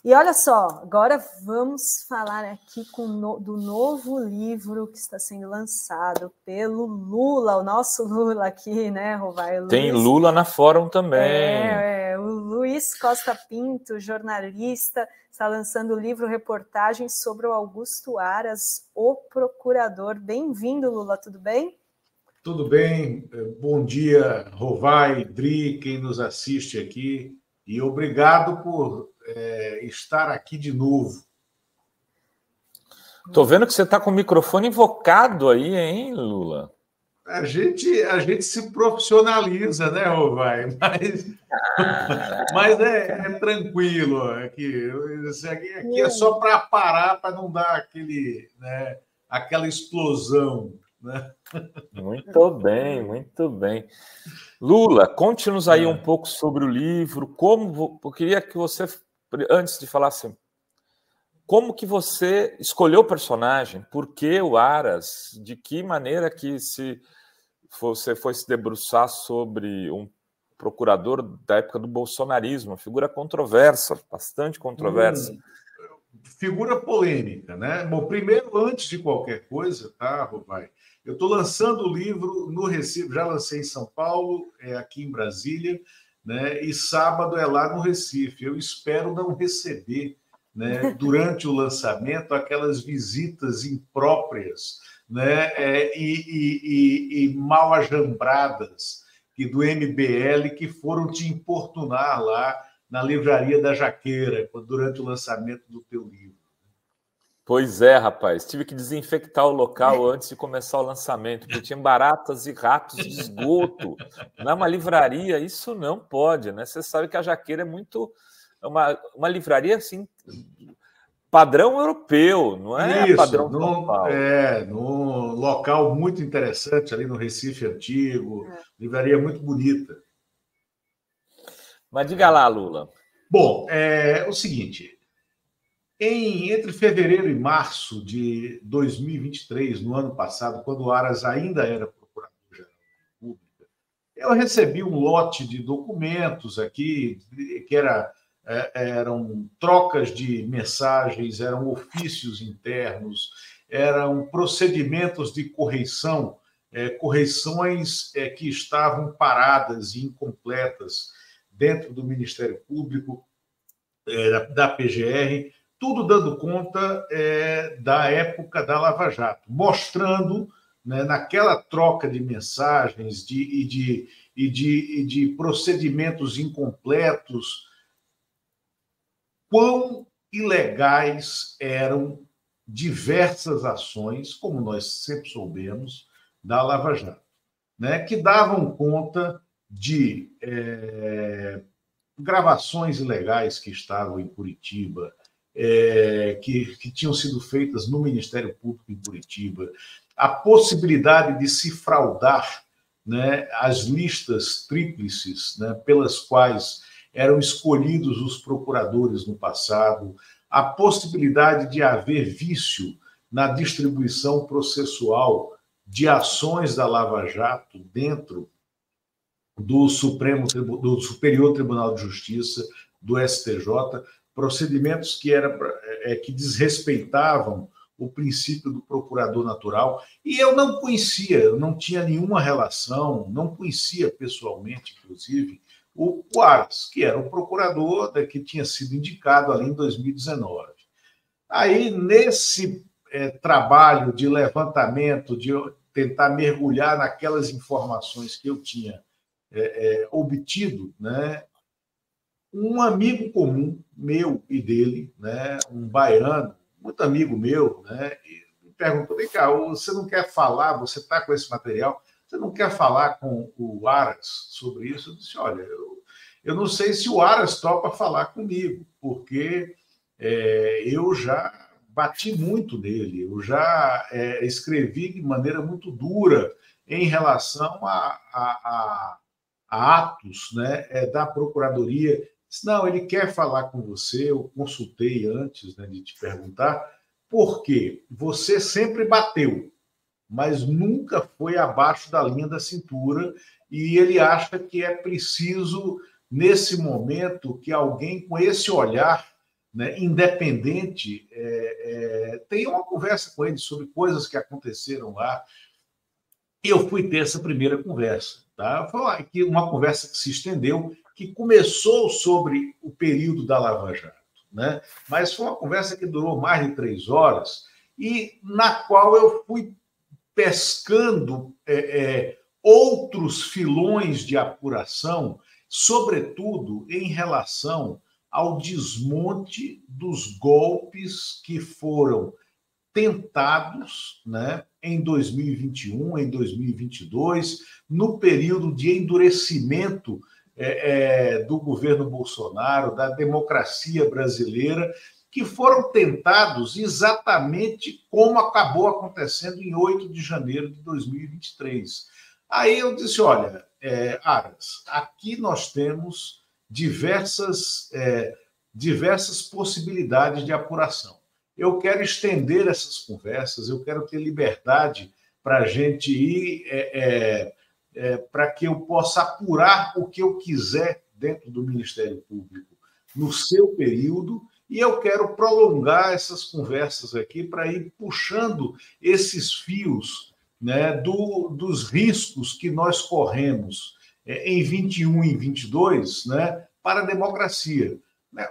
E olha só, agora vamos falar aqui do novo livro que está sendo lançado pelo Lula, o nosso Lula aqui, né, Rovai? Tem Lula na Fórum também. O Luiz Costa Pinto, jornalista, está lançando o livro reportagem sobre o Augusto Aras, o procurador. Bem-vindo, Lula, tudo bem? Tudo bem, bom dia, Rovai, Dri, quem nos assiste aqui, e obrigado por estar aqui de novo. Tô vendo que você está com o microfone invocado aí, hein, Lula? A gente se profissionaliza, né, Rovai? Mas é tranquilo. Aqui é só para parar, para não dar aquela explosão. Né? Muito bem, muito bem. Lula, conte-nos aí um pouco sobre o livro. Eu queria que você, antes de falar assim, como que você escolheu o personagem? Por que o Aras? De que maneira que você foi se debruçar sobre um procurador da época do bolsonarismo, uma figura controversa, bastante controversa? Figura polêmica, né? Bom, primeiro, antes de qualquer coisa, tá, Rovai? Eu estou lançando o livro no Recife, já lancei em São Paulo, aqui em Brasília, né? E sábado é lá no Recife. Eu espero não receber, né, durante o lançamento, aquelas visitas impróprias, né, e mal ajambradas do MBL que foram te importunar lá na Livraria da Jaqueira, durante o lançamento do teu livro. Pois é, rapaz. Tive que desinfectar o local antes de começar o lançamento, porque tinha baratas e ratos de esgoto. Não é uma livraria, isso não pode, né? Você sabe que a Jaqueira é muito... uma livraria, assim, padrão europeu, não é padrão São Paulo. Num local muito interessante, ali no Recife Antigo, livraria muito bonita. Mas diga lá, Lula. Bom, é o seguinte... Entre fevereiro e março de 2023, no ano passado, quando o Aras ainda era procurador-geral da República, eu recebi um lote de documentos aqui, que eram trocas de mensagens, eram ofícios internos, eram procedimentos de correição, correições que estavam paradas e incompletas dentro do Ministério Público, da PGR, tudo dando conta da época da Lava Jato, mostrando, né, naquela troca de mensagens e de procedimentos incompletos, quão ilegais eram diversas ações, como nós sempre soubemos, da Lava Jato, né, que davam conta de gravações ilegais que estavam em Curitiba, que tinham sido feitas no Ministério Público em Curitiba, a possibilidade de se fraudar, né, as listas tríplices, né, pelas quais eram escolhidos os procuradores no passado, a possibilidade de haver vício na distribuição processual de ações da Lava Jato dentro do Superior Tribunal de Justiça, do STJ, procedimentos que desrespeitavam o princípio do procurador natural, e eu não conhecia, eu não tinha nenhuma relação, não conhecia pessoalmente, inclusive, o Aras, que era o procurador que tinha sido indicado ali em 2019. Aí, nesse trabalho de levantamento, de tentar mergulhar naquelas informações que eu tinha obtido, né, um amigo comum meu e dele, né, um baiano, muito amigo meu, né, me perguntou: vem cá, você não quer falar, você está com esse material, você não quer falar com o Aras sobre isso? Eu disse: olha, eu não sei se o Aras topa falar comigo, porque eu já bati muito nele, eu já escrevi de maneira muito dura em relação a atos, né, da Procuradoria. Não, ele quer falar com você, eu consultei antes, né, de te perguntar, porque você sempre bateu, mas nunca foi abaixo da linha da cintura, e ele acha que é preciso nesse momento, que alguém com esse olhar, né, independente tenha uma conversa com ele sobre coisas que aconteceram lá. Eu fui ter essa primeira conversa. Tá? Foi uma conversa que se estendeu, que começou sobre o período da Lava Jato, né? Mas foi uma conversa que durou mais de 3 horas e na qual eu fui pescando outros filões de apuração, sobretudo em relação ao desmonte dos golpes que foram tentados, né, em 2021, em 2022, no período de endurecimento do governo Bolsonaro, da democracia brasileira, que foram tentados exatamente como acabou acontecendo em 8 de janeiro de 2023. Aí eu disse, olha, Aras, aqui nós temos diversas possibilidades de apuração. Eu quero estender essas conversas, eu quero ter liberdade para a gente ir, para que eu possa apurar o que eu quiser dentro do Ministério Público no seu período, e eu quero prolongar essas conversas aqui para ir puxando esses fios, né, dos riscos que nós corremos em 21 e 22, né, para a democracia.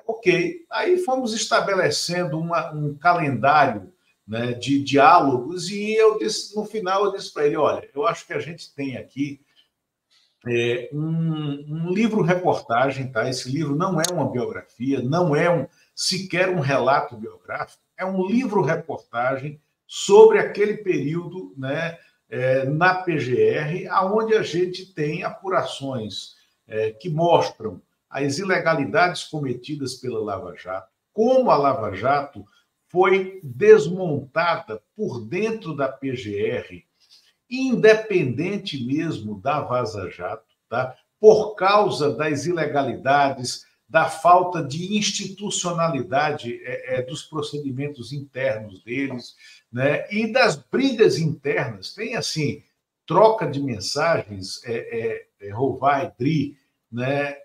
Ok, aí fomos estabelecendo um calendário, né, de diálogos, e eu disse, no final eu disse para ele, olha, eu acho que a gente tem aqui um livro-reportagem, tá? Esse livro não é uma biografia, não é sequer um relato biográfico, é um livro-reportagem sobre aquele período, né, na PGR, onde a gente tem apurações que mostram as ilegalidades cometidas pela Lava Jato, como a Lava Jato foi desmontada por dentro da PGR, independente mesmo da Vaza Jato, tá? Por causa das ilegalidades, da falta de institucionalidade dos procedimentos internos deles, né? E das brigas internas. Tem, assim, troca de mensagens, Rovai, Dri, né?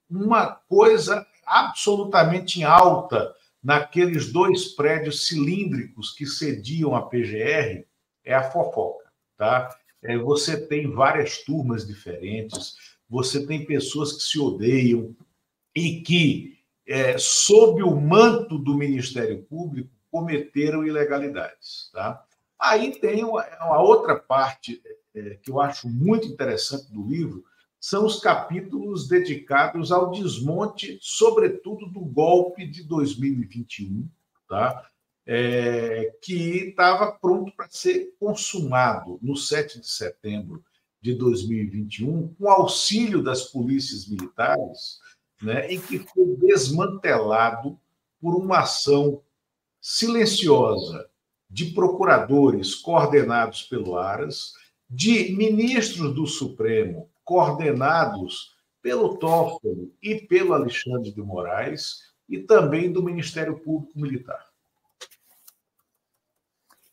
Uma coisa absolutamente alta naqueles 2 prédios cilíndricos que cediam à PGR, é a fofoca, tá? Você tem várias turmas diferentes, você tem pessoas que se odeiam e que, sob o manto do Ministério Público, cometeram ilegalidades, tá? Aí tem uma outra parte que eu acho muito interessante do livro, são os capítulos dedicados ao desmonte, sobretudo do golpe de 2021, tá? Que estava pronto para ser consumado no 7 de setembro de 2021, com auxílio das polícias militares, né? E que foi desmantelado por uma ação silenciosa de procuradores coordenados pelo Aras, de ministros do Supremo coordenados pelo Toffoli e pelo Alexandre de Moraes, e também do Ministério Público Militar.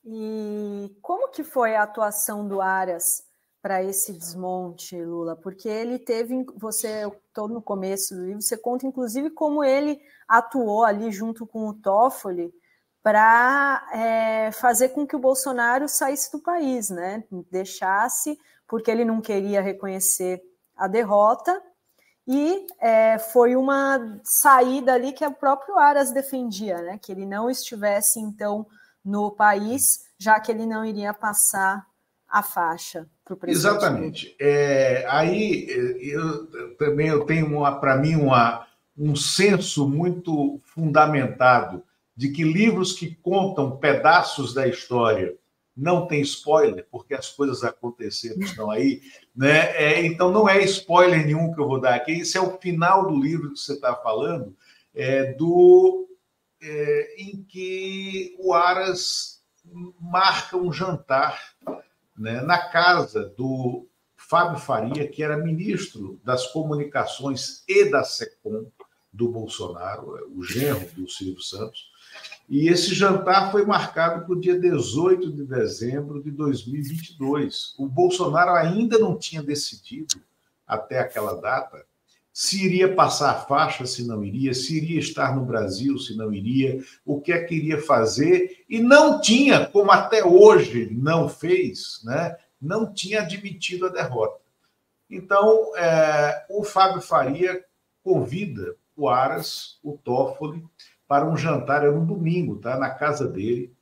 E como que foi a atuação do Aras para esse desmonte, Lula? Porque ele teve, estou no começo do livro, você conta inclusive como ele atuou ali junto com o Toffoli para fazer com que o Bolsonaro saísse do país, né? Deixasse, porque ele não queria reconhecer a derrota, e foi uma saída ali que o próprio Aras defendia, né? Que ele não estivesse, então, no país, já que ele não iria passar a faixa para o presidente. Exatamente. Aí eu tenho, para mim, um senso muito fundamentado de que livros que contam pedaços da história não tem spoiler, porque as coisas aconteceram, estão aí, né? Então, não é spoiler nenhum que eu vou dar aqui, isso é o final do livro que você está falando, em que o Aras marca um jantar, né, na casa do Fábio Faria, que era ministro das Comunicações e da SECOM do Bolsonaro, o genro do Silvio Santos. E esse jantar foi marcado para o dia 18 de dezembro de 2022. O Bolsonaro ainda não tinha decidido, até aquela data, se iria passar a faixa, se não iria, se iria estar no Brasil, se não iria, o que é que iria fazer, e não tinha, como até hoje não fez, né? Não tinha admitido a derrota. Então, o Fábio Faria convida o Aras, o Toffoli, para um jantar, era um domingo, tá? Na casa dele,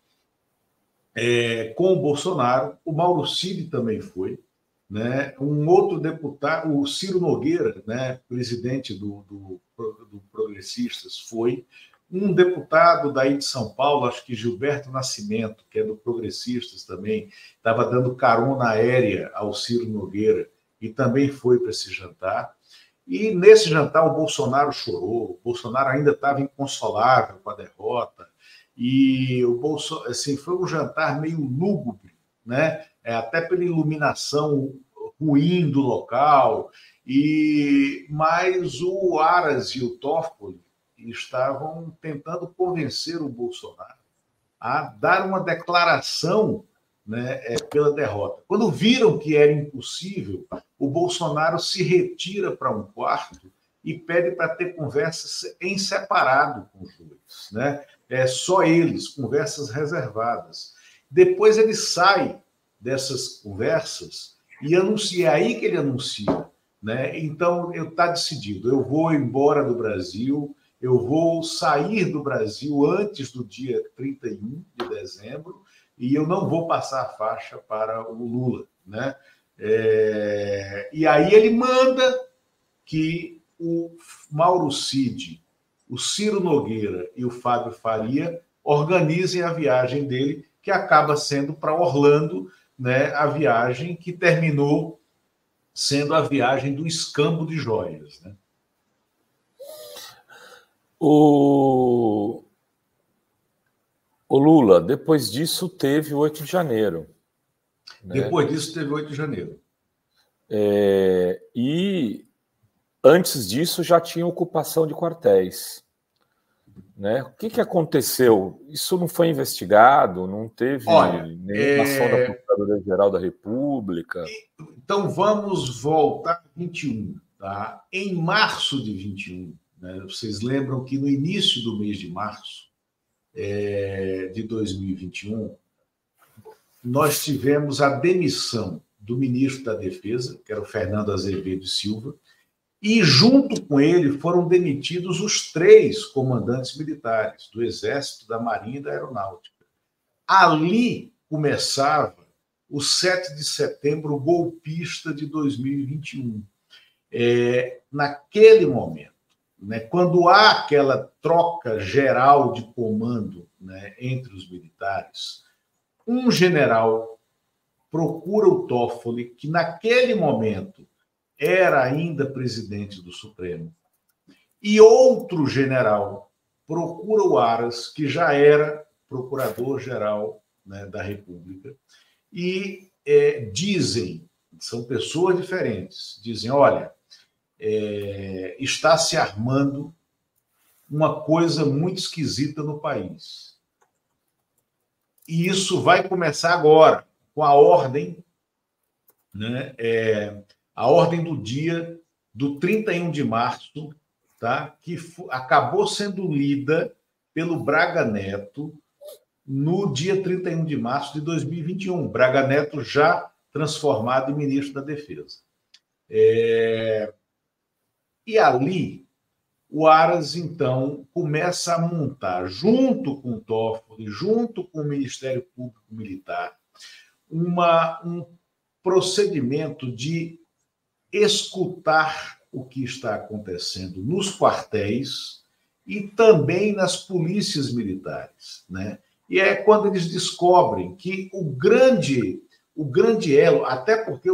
com o Bolsonaro. O Mauro Cid também foi, né? Um outro deputado, o Ciro Nogueira, né? Presidente do Progressistas, foi. Um deputado daí de São Paulo, acho que Gilberto Nascimento, que é do Progressistas também, estava dando carona aérea ao Ciro Nogueira e também foi para esse jantar. E nesse jantar o Bolsonaro chorou, o Bolsonaro ainda estava inconsolável com a derrota, e o Bolsonaro, assim, foi um jantar meio lúgubre, né? Até pela iluminação ruim do local, mas o Aras e o Toffoli estavam tentando convencer o Bolsonaro a dar uma declaração, né, pela derrota. Quando viram que era impossível, o Bolsonaro se retira para um quarto e pede para ter conversas em separado com os dois, né? Só eles, conversas reservadas. Depois ele sai dessas conversas e anuncia, é aí que ele anuncia, né? Então, está decidido, eu vou embora do Brasil, eu vou sair do Brasil antes do dia 31 de dezembro e eu não vou passar a faixa para o Lula, né? E aí ele manda que o Mauro Cid, o Ciro Nogueira e o Fábio Faria organizem a viagem dele, que acaba sendo para Orlando, né? A viagem que terminou sendo a viagem do escambo de joias, né? O Lula, depois disso, teve o 8 de janeiro. Né? Depois disso, teve o 8 de janeiro. E antes disso, já tinha ocupação de quartéis. Né? O que aconteceu? Isso não foi investigado? Não teve nenhuma ação da Procuradoria-Geral da República? Então, vamos voltar a 21. Tá? Em março de 21, né? Vocês lembram que no início do mês de março de 2021, nós tivemos a demissão do ministro da Defesa, que era o Fernando Azevedo Silva, e junto com ele foram demitidos os 3 comandantes militares do Exército, da Marinha e da Aeronáutica. Ali começava o 7 de setembro golpista de 2021. Naquele momento, né, quando há aquela troca geral de comando, né, entre os militares, um general procura o Toffoli, que naquele momento era ainda presidente do Supremo, e outro general procura o Aras, que já era procurador-geral, né, da República, e dizem, são pessoas diferentes, dizem, olha, está se armando uma coisa muito esquisita no país. E isso vai começar agora, com a ordem, né, a ordem do dia do 31 de março, tá, que acabou sendo lida pelo Braga Neto no dia 31 de março de 2021. Braga Neto já transformado em ministro da Defesa. E ali, o Aras, então, começa a montar, junto com o Toffoli, junto com o Ministério Público Militar, um procedimento de escutar o que está acontecendo nos quartéis e também nas polícias militares, né? E é quando eles descobrem que o grande elo, até porque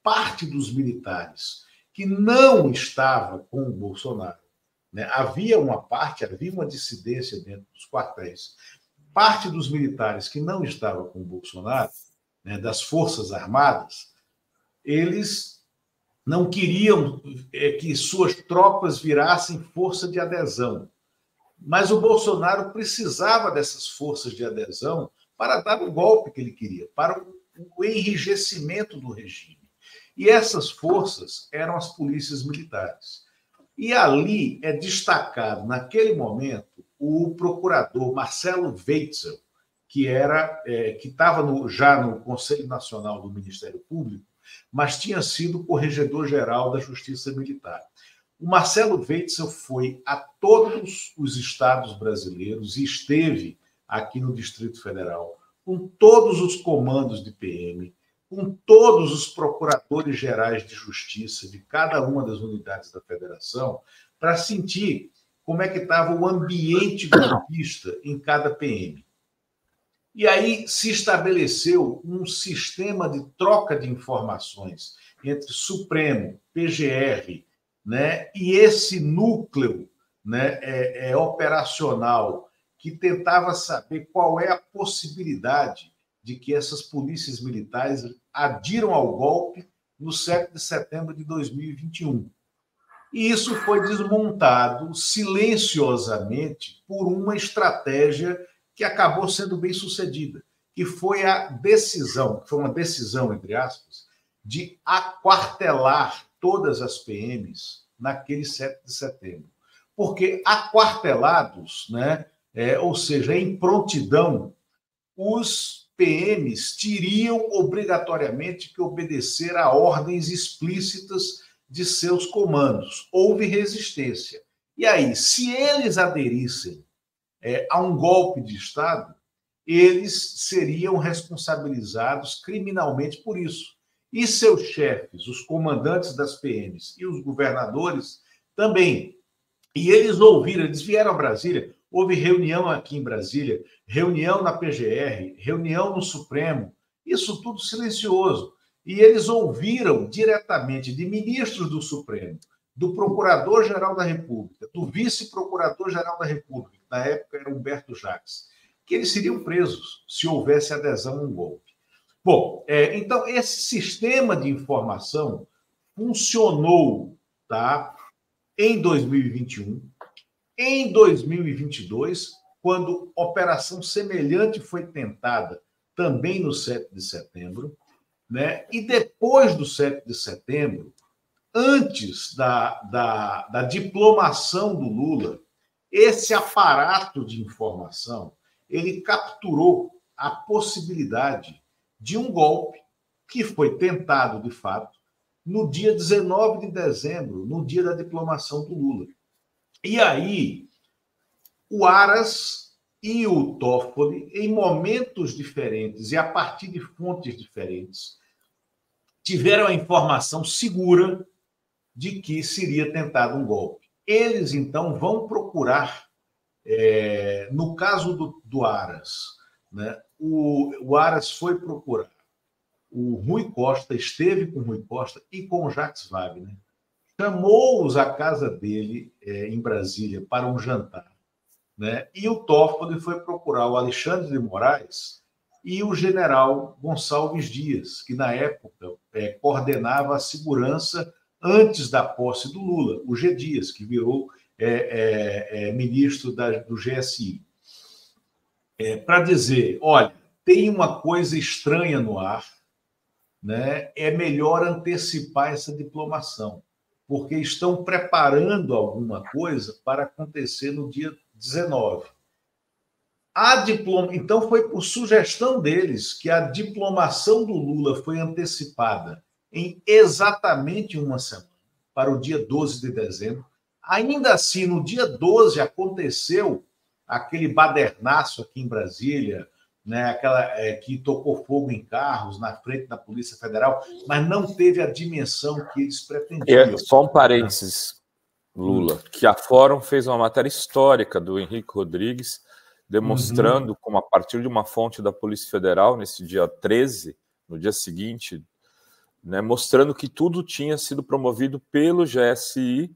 parte dos militares que não estava com o Bolsonaro, né? Havia uma dissidência dentro dos quartéis. Parte dos militares que não estava com o Bolsonaro, né, das Forças Armadas, eles não queriam que suas tropas virassem força de adesão. Mas o Bolsonaro precisava dessas forças de adesão para dar o golpe que ele queria, para o enrijecimento do regime. E essas forças eram as polícias militares. E ali é destacado, naquele momento, o procurador Marcelo Weitzel, que estava já no Conselho Nacional do Ministério Público, mas tinha sido corregedor-geral da Justiça Militar. O Marcelo Weitzel foi a todos os estados brasileiros e esteve aqui no Distrito Federal, com todos os comandos de PM, com todos os procuradores gerais de justiça de cada uma das unidades da federação, para sentir como é que estava o ambiente golpista em cada PM. E aí se estabeleceu um sistema de troca de informações entre Supremo, PGR, né, e esse núcleo, né, operacional que tentava saber qual é a possibilidade de que essas polícias militares adiram ao golpe no 7 de setembro de 2021. E isso foi desmontado silenciosamente por uma estratégia que acabou sendo bem sucedida, que foi a decisão, que foi uma decisão, entre aspas, de aquartelar todas as PMs naquele 7 de setembro. Porque aquartelados, né, ou seja, em prontidão, os PMs teriam obrigatoriamente que obedecer a ordens explícitas de seus comandos. Houve resistência. E aí, se eles aderissem a um golpe de Estado, eles seriam responsabilizados criminalmente por isso. E seus chefes, os comandantes das PMs e os governadores também. E eles vieram a Brasília, houve reunião aqui em Brasília, reunião na PGR, reunião no Supremo, isso tudo silencioso. E eles ouviram diretamente de ministros do Supremo, do Procurador-Geral da República, do Vice-Procurador-Geral da República, que na época era Humberto Jacques, que eles seriam presos se houvesse adesão a um golpe. Bom, então esse sistema de informação funcionou, tá, em 2021, em 2022, quando operação semelhante foi tentada também no 7 de setembro, né? E depois do 7 de setembro, antes da diplomação do Lula, esse aparato de informação, ele capturou a possibilidade de um golpe que foi tentado, de fato, no dia 19 de dezembro, no dia da diplomação do Lula. E aí, o Aras e o Toffoli, em momentos diferentes e a partir de fontes diferentes, tiveram a informação segura de que seria tentado um golpe. Eles, então, vão procurar, no caso do Aras, né, o Aras foi procurar o Rui Costa, esteve com o Rui Costa e com o Jacques Wagner, chamou-os à casa dele, em Brasília, para um jantar, né? E o Toffoli foi procurar o Alexandre de Moraes e o general Gonçalves Dias, que na época coordenava a segurança antes da posse do Lula, o G. Dias, que virou ministro do GSI, para dizer, olha, tem uma coisa estranha no ar, né? É melhor antecipar essa diplomação, porque estão preparando alguma coisa para acontecer no dia 19. Então, foi por sugestão deles que a diplomação do Lula foi antecipada em exatamente uma semana, para o dia 12 de dezembro. Ainda assim, no dia 12, aconteceu aquele badernaço aqui em Brasília, né, que tocou fogo em carros na frente da Polícia Federal, mas não teve a dimensão que eles pretendiam. Só um parênteses, Lula, que a Fórum fez uma matéria histórica do Henrique Rodrigues, demonstrando como, a partir de uma fonte da Polícia Federal, nesse dia 13, no dia seguinte, né, mostrando que tudo tinha sido promovido pelo GSI,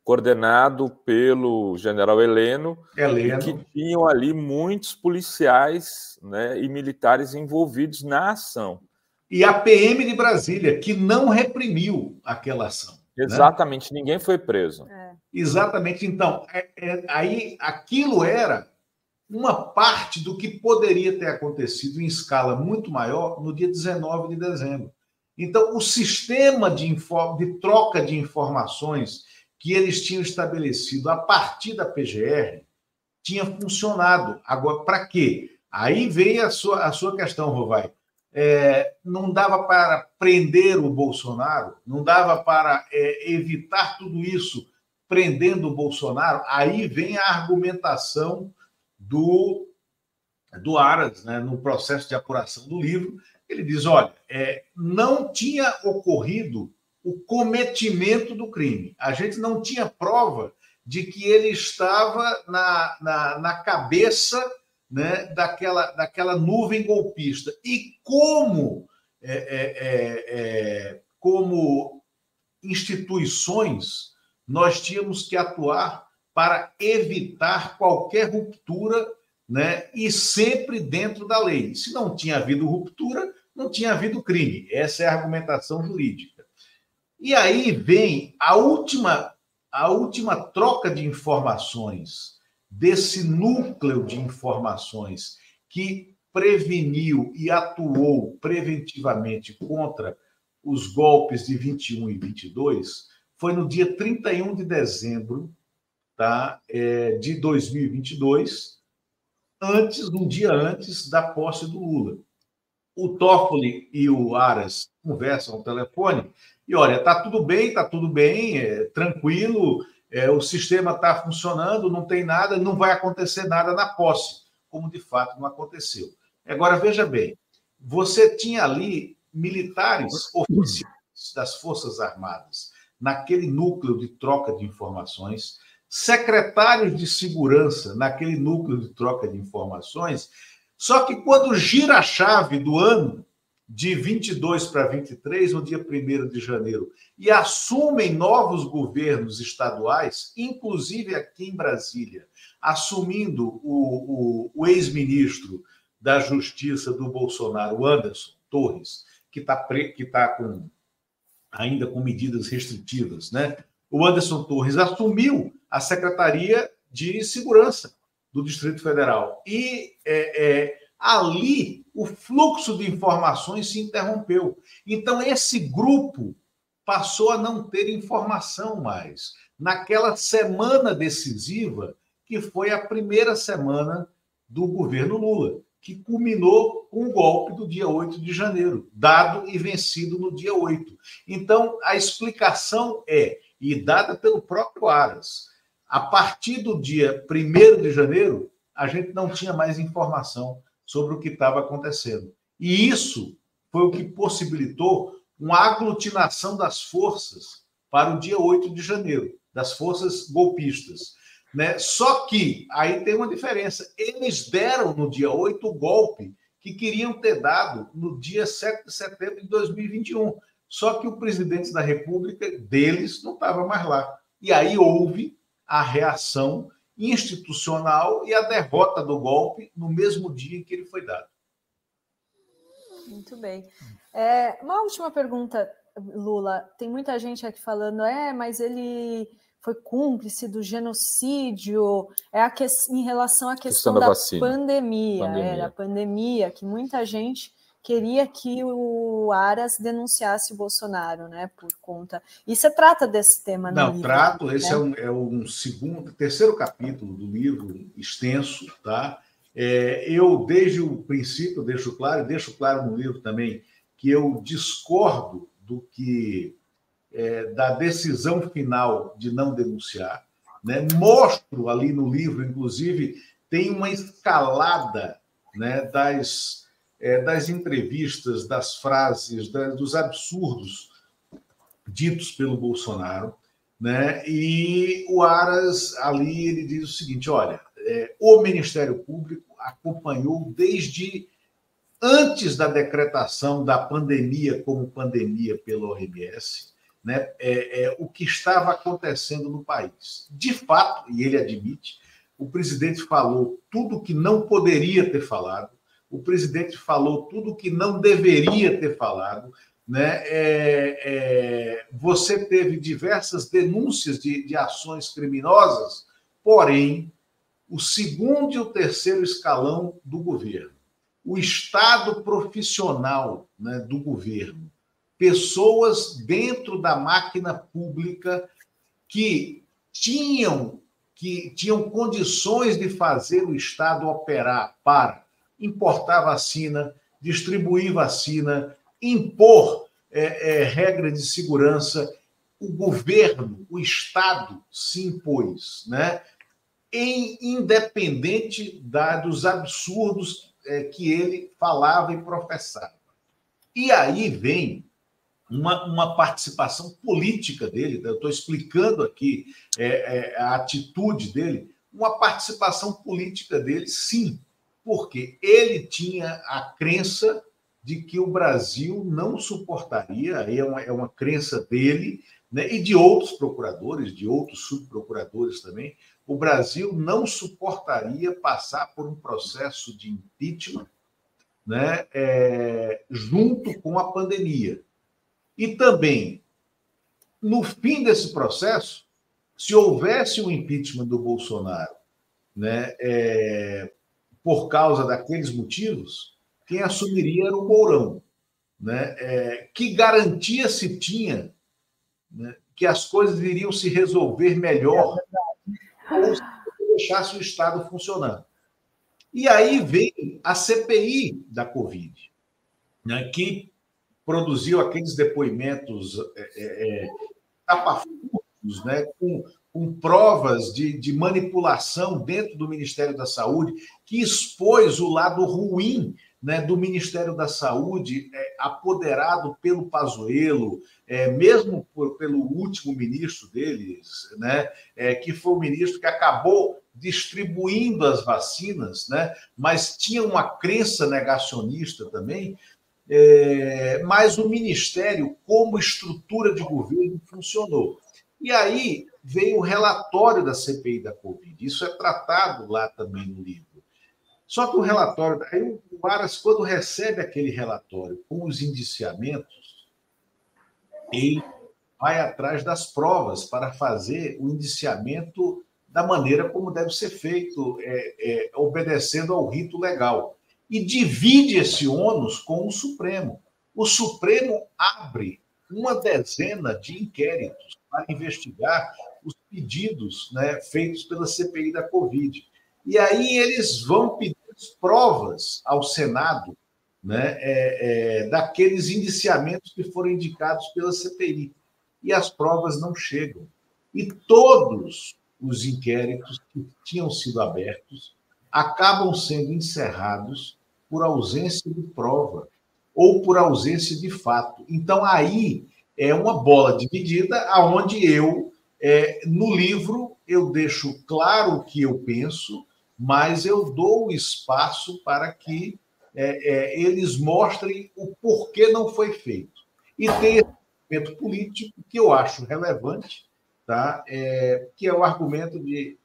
coordenado pelo general Heleno, e que tinham ali muitos policiais, né, e militares envolvidos na ação. E a PM de Brasília, que não reprimiu aquela ação. Exatamente, né? Ninguém foi preso. Exatamente. Então, aí aquilo era uma parte do que poderia ter acontecido em escala muito maior no dia 19 de dezembro. Então, o sistema de troca de informações que eles tinham estabelecido a partir da PGR tinha funcionado. Agora, para quê? Aí vem a sua questão, Rovai. Não dava para prender o Bolsonaro, não dava para evitar tudo isso prendendo o Bolsonaro. Aí vem a argumentação do Aras, né, no processo de apuração do livro. Ele diz, olha, não tinha ocorrido o cometimento do crime. A gente não tinha prova de que ele estava na cabeça, né, daquela nuvem golpista. E como instituições, nós tínhamos que atuar para evitar qualquer ruptura, né, e sempre dentro da lei. Se não tinha havido ruptura, não tinha havido crime. Essa é a argumentação jurídica. E aí vem a última troca de informações desse núcleo de informações que preveniu e atuou preventivamente contra os golpes de 21 e 22, foi no dia 31 de dezembro, tá, de 2022, um dia antes da posse do Lula. O Toffoli e o Aras conversam ao telefone e, olha, está tudo bem, tranquilo, o sistema está funcionando, não tem nada, não vai acontecer nada na posse, como de fato não aconteceu. Agora, veja bem, você tinha ali militares oficiais das Forças Armadas, naquele núcleo de troca de informações, secretários de segurança naquele núcleo de troca de informações, só que quando gira a chave do ano, de 22 para 23, no dia 1º de janeiro, e assumem novos governos estaduais, inclusive aqui em Brasília, assumindo o ex-ministro da Justiça do Bolsonaro, Anderson Torres, que está ainda com medidas restritivas, né? O Anderson Torres assumiu a Secretaria de Segurança do Distrito Federal. E ali o fluxo de informações se interrompeu. Então, esse grupo passou a não ter informação mais. Naquela semana decisiva, que foi a primeira semana do governo Lula, que culminou com o golpe do dia 8 de janeiro, dado e vencido no dia 8. Então, a explicação e dada pelo próprio Aras, a partir do dia 1º de janeiro, a gente não tinha mais informação sobre o que estava acontecendo. E isso foi o que possibilitou uma aglutinação das forças para o dia 8 de janeiro, das forças golpistas, né? Só que aí tem uma diferença. Eles deram no dia 8 o golpe que queriam ter dado no dia 7 de setembro de 2021. Só que o presidente da República deles não estava mais lá. E aí houve a reação institucional e a derrota do golpe no mesmo dia em que ele foi dado. Muito bem. Uma última pergunta, Lula. Tem muita gente aqui falando, mas ele foi cúmplice do genocídio, em relação à questão da pandemia, que muita gente queria que o Aras denunciasse o Bolsonaro, né, por conta... E você trata desse tema no livro? Não, trato. Esse é um terceiro capítulo do livro, extenso, tá? Eu, desde o princípio, deixo claro no livro também, que eu discordo da decisão final de não denunciar, né? Mostro ali no livro, inclusive, tem uma escalada, né, das entrevistas, das frases, dos absurdos ditos pelo Bolsonaro, né? E o Aras, ali, ele diz o seguinte, olha, o Ministério Público acompanhou desde antes da decretação da pandemia como pandemia pela OMS, né, o que estava acontecendo no país. De fato, e ele admite, o presidente falou tudo que não poderia ter falado, o presidente falou tudo que não deveria ter falado, né? Você teve diversas denúncias de ações criminosas, porém, o segundo e o terceiro escalão do governo, o estado profissional, né, do governo, pessoas dentro da máquina pública que tinham condições de fazer o Estado operar para importar vacina, distribuir vacina, impor regras de segurança. O governo, o Estado se impôs, né? Independente dos absurdos que ele falava e professava. E aí vem uma participação política dele, eu estou explicando aqui a atitude dele, uma participação política dele, sim, porque ele tinha a crença de que o Brasil não suportaria, é uma crença dele, né, e de outros procuradores, de outros subprocuradores também, o Brasil não suportaria passar por um processo de impeachment, né, junto com a pandemia. E também, no fim desse processo, se houvesse um impeachment do Bolsonaro, né, por causa daqueles motivos, quem assumiria era o Mourão. Né? Que garantia se tinha, né, que as coisas iriam se resolver melhor ou se deixasse o Estado funcionando. E aí vem a CPI da Covid, né, que produziu aqueles depoimentos tapafúrdios, né, com provas de manipulação dentro do Ministério da Saúde, que expôs o lado ruim, né, do Ministério da Saúde, apoderado pelo Pazuello, mesmo pelo último ministro deles, né, que foi o ministro que acabou distribuindo as vacinas, né, mas tinha uma crença negacionista também. Mas o Ministério, como estrutura de governo, funcionou. E aí veio o relatório da CPI da Covid. Isso é tratado lá também no livro. Só que o relatório... Aí o Aras, quando recebe aquele relatório com os indiciamentos, ele vai atrás das provas para fazer o indiciamento da maneira como deve ser feito, obedecendo ao rito legal. E divide esse ônus com o Supremo. O Supremo abre uma dezena de inquéritos para investigar os pedidos, né, feitos pela CPI da Covid. E aí eles vão pedir provas ao Senado, né, daqueles indiciamentos que foram indicados pela CPI. E as provas não chegam. E todos os inquéritos que tinham sido abertos acabam sendo encerrados por ausência de prova ou por ausência de fato. Então, aí é uma bola dividida, onde eu, no livro, eu deixo claro o que eu penso, mas eu dou espaço para que eles mostrem o porquê não foi feito. E tem esse argumento político que eu acho relevante, tá? Que é o argumento de,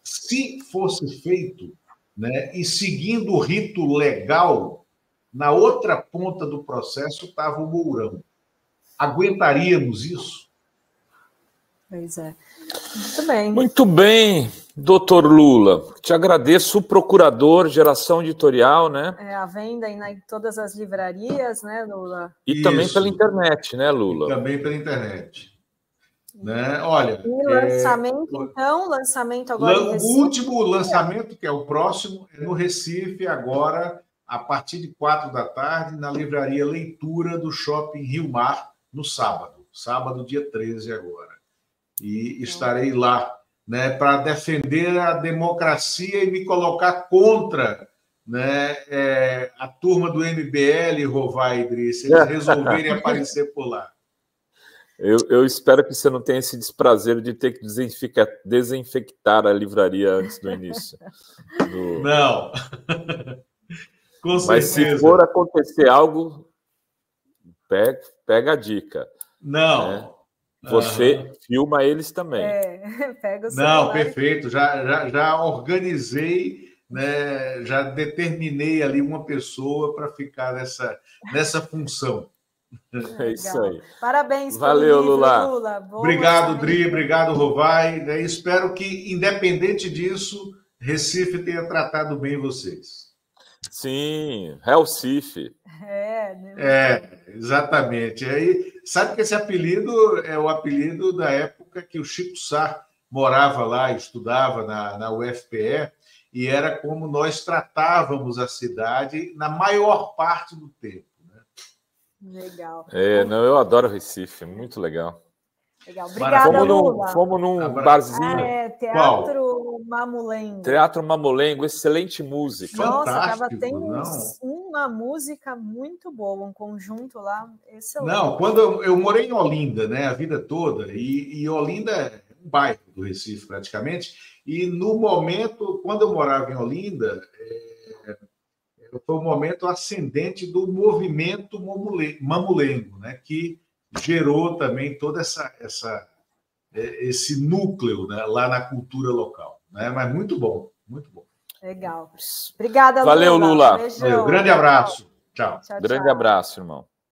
se fosse feito, né, e seguindo o rito legal, na outra ponta do processo estava o Mourão. Aguentaríamos isso? Pois é. Muito bem. Muito bem, doutor Lula. Te agradeço, o procurador, Geração Editorial, né? À venda em todas as livrarias, né, Lula? E isso. Também pela internet, né, Lula? E também pela internet. Né? Olha, e lançamento, então, lançamento agora em Recife. O último lançamento, que é o próximo, é no Recife, agora, a partir de 4 da tarde, na livraria Leitura do Shopping Rio Mar, no sábado, dia 13 agora. E estarei lá, né, para defender a democracia e me colocar contra, né, a turma do MBL, Rovai, se eles resolverem aparecer por lá. Eu espero que você não tenha esse desprazer de ter que desinfectar a livraria antes do início. Não. Com certeza. Mas se for acontecer algo, pega a dica. Não. Né? Você filma eles também. Pega o celular. Não, perfeito. Já organizei, né? Já determinei ali uma pessoa para ficar nessa função. É isso aí. Parabéns. Valeu, pelo livro, Lula. Obrigado, Dri. Obrigado, Rovai. Espero que, independente disso, Recife tenha tratado bem vocês. Sim, Recife. Exatamente. Aí, sabe que esse apelido é o apelido da época época que o Chico Sá morava lá, estudava na UFPE, e era como nós tratávamos a cidade na maior parte do tempo. Né? Legal. Não, eu adoro Recife, muito legal. Legal. Obrigada, Lula. Fomos num barzinho. Teatro Mamulengo. Teatro Mamulengo, excelente música. Nossa, tem uma música muito boa, um conjunto lá excelente. Não, quando eu morei em Olinda, né, a vida toda, e Olinda é um bairro do Recife, praticamente, e no momento, quando eu morava em Olinda, foi o momento ascendente do movimento mamulengo, né, que gerou também todo esse núcleo, né, lá na cultura local. Né? Mas muito bom, muito bom. Legal. Obrigada, Valeu, Lula. Beijão. Grande abraço. Tchau. Grande abraço, irmão.